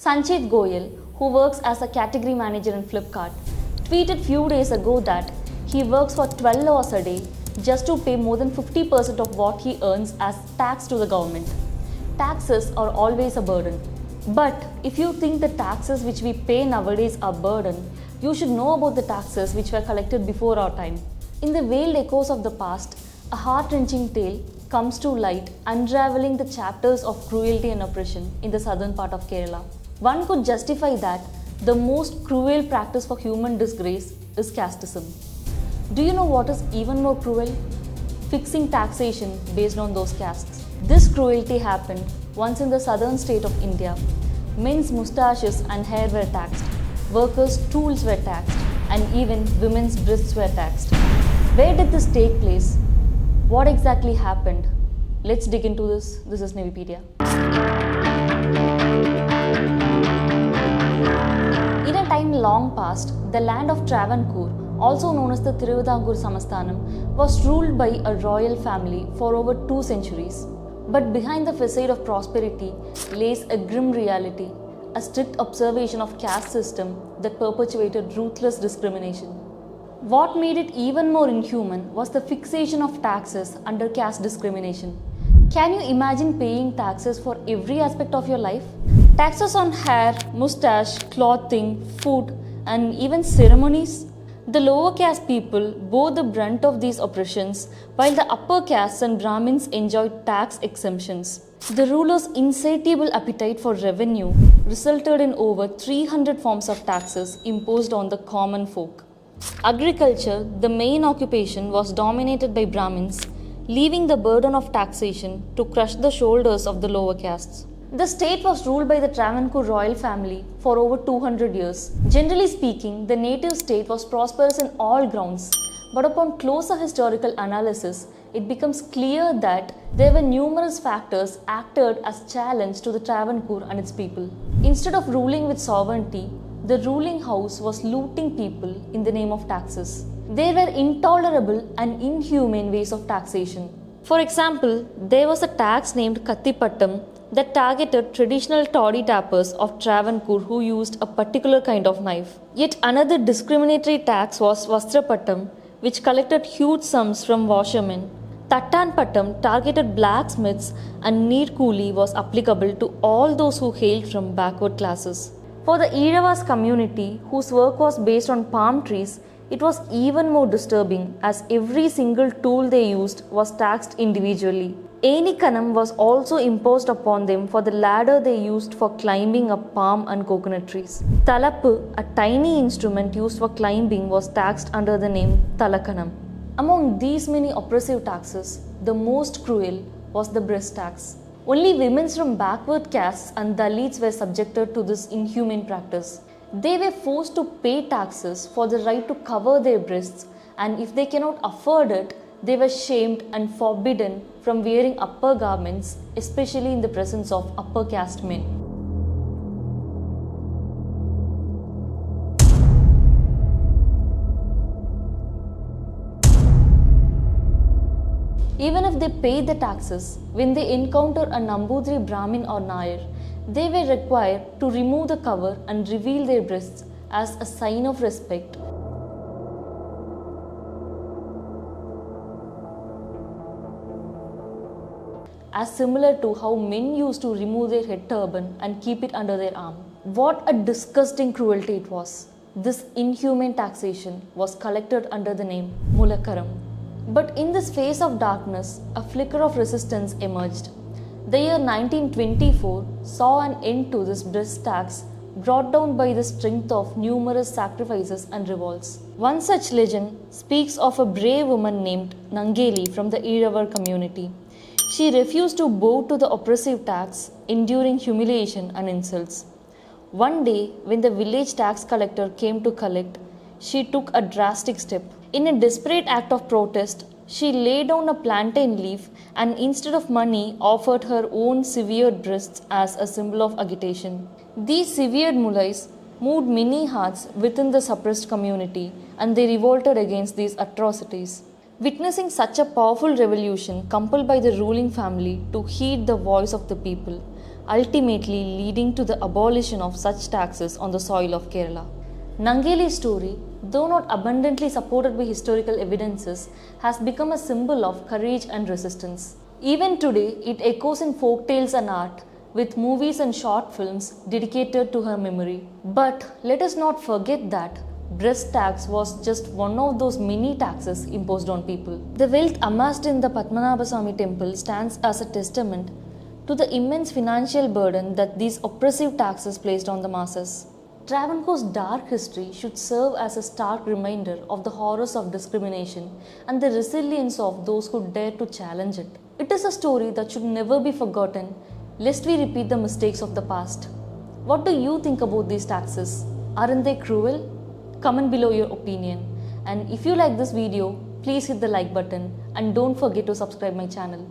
Sanchit Goyal, who works as a category manager in Flipkart, tweeted few days ago that he works for 12 hours a day just to pay more than 50% of what he earns as tax to the government. Taxes are always a burden. But if you think the taxes which we pay nowadays are burden, you should know about the taxes which were collected before our time. In the veiled echoes of the past, a heart-wrenching tale comes to light, unraveling the chapters of cruelty and oppression in the southern part of Kerala. One could justify that the most cruel practice for human disgrace is casteism. Do you know what is even more cruel? Fixing taxation based on those castes. This cruelty happened once in the southern state of India. Men's moustaches and hair were taxed, workers' tools were taxed, and even women's breasts were taxed. Where did this take place? What exactly happened? Let's dig into this. This is Nivipedia. In a time long past, the land of Travancore, also known as the Travancore Samasthanam, was ruled by a royal family for over 2 centuries. But behind the facade of prosperity lays a grim reality, a strict observation of caste system that perpetuated ruthless discrimination. What made it even more inhuman was the fixation of taxes under caste discrimination. Can you imagine paying taxes for every aspect of your life? Taxes on hair, moustache, clothing, food, and even ceremonies? The lower caste people bore the brunt of these oppressions, while the upper castes and Brahmins enjoyed tax exemptions. The rulers' insatiable appetite for revenue resulted in over 300 forms of taxes imposed on the common folk. Agriculture, the main occupation, was dominated by Brahmins, leaving the burden of taxation to crush the shoulders of the lower castes. The state was ruled by the Travancore royal family for over 200 years. Generally speaking, the native state was prosperous in all grounds, but upon closer historical analysis, it becomes clear that there were numerous factors acted as challenge to the Travancore and its people. Instead of ruling with sovereignty, the ruling house was looting people in the name of taxes. There were intolerable and inhumane ways of taxation. For example, there was a tax named Kathi Pattam that targeted traditional toddy tappers of Travancore who used a particular kind of knife. Yet another discriminatory tax was Vastra Pattam, which collected huge sums from washermen. Tattan Pattam targeted blacksmiths, and Neer Cooli was applicable to all those who hailed from backward classes. For the Eravas community, whose work was based on palm trees, it was even more disturbing as every single tool they used was taxed individually. Enikanam was also imposed upon them for the ladder they used for climbing up palm and coconut trees. Talappu, a tiny instrument used for climbing, was taxed under the name Talakanam. Among these many oppressive taxes, the most cruel was the breast tax. Only women from backward castes and Dalits were subjected to this inhumane practice. They were forced to pay taxes for the right to cover their breasts, and if they cannot afford it, they were shamed and forbidden from wearing upper garments, especially in the presence of upper caste men. Even if they paid the taxes, when they encounter a Nambudri Brahmin or Nair, they were required to remove the cover and reveal their breasts as a sign of respect. As similar to how men used to remove their head turban and keep it under their arm. What a disgusting cruelty it was. This inhumane taxation was collected under the name Mulakkaram. But in this phase of darkness, a flicker of resistance emerged. The year 1924 saw an end to this breast tax brought down by the strength of numerous sacrifices and revolts. One such legend speaks of a brave woman named Nangeli from the Iravar community. She refused to bow to the oppressive tax, enduring humiliation and insults. One day, when the village tax collector came to collect, she took a drastic step. In a desperate act of protest, she laid down a plantain leaf and instead of money offered her own severed breasts as a symbol of agitation. These severed mulais moved many hearts within the suppressed community and they revolted against these atrocities. Witnessing such a powerful revolution compelled by the ruling family to heed the voice of the people, ultimately leading to the abolition of such taxes on the soil of Kerala. Nangeli's story, though not abundantly supported by historical evidences, has become a symbol of courage and resistance. Even today, it echoes in folk tales and art, with movies and short films dedicated to her memory. But let us not forget that breast tax was just one of those many taxes imposed on people. The wealth amassed in the Padmanabhaswamy temple stands as a testament to the immense financial burden that these oppressive taxes placed on the masses. Travancore's dark history should serve as a stark reminder of the horrors of discrimination and the resilience of those who dare to challenge it. It is a story that should never be forgotten, lest we repeat the mistakes of the past. What do you think about these taxes? Aren't they cruel? Comment below your opinion. And if you like this video, please hit the like button and don't forget to subscribe my channel.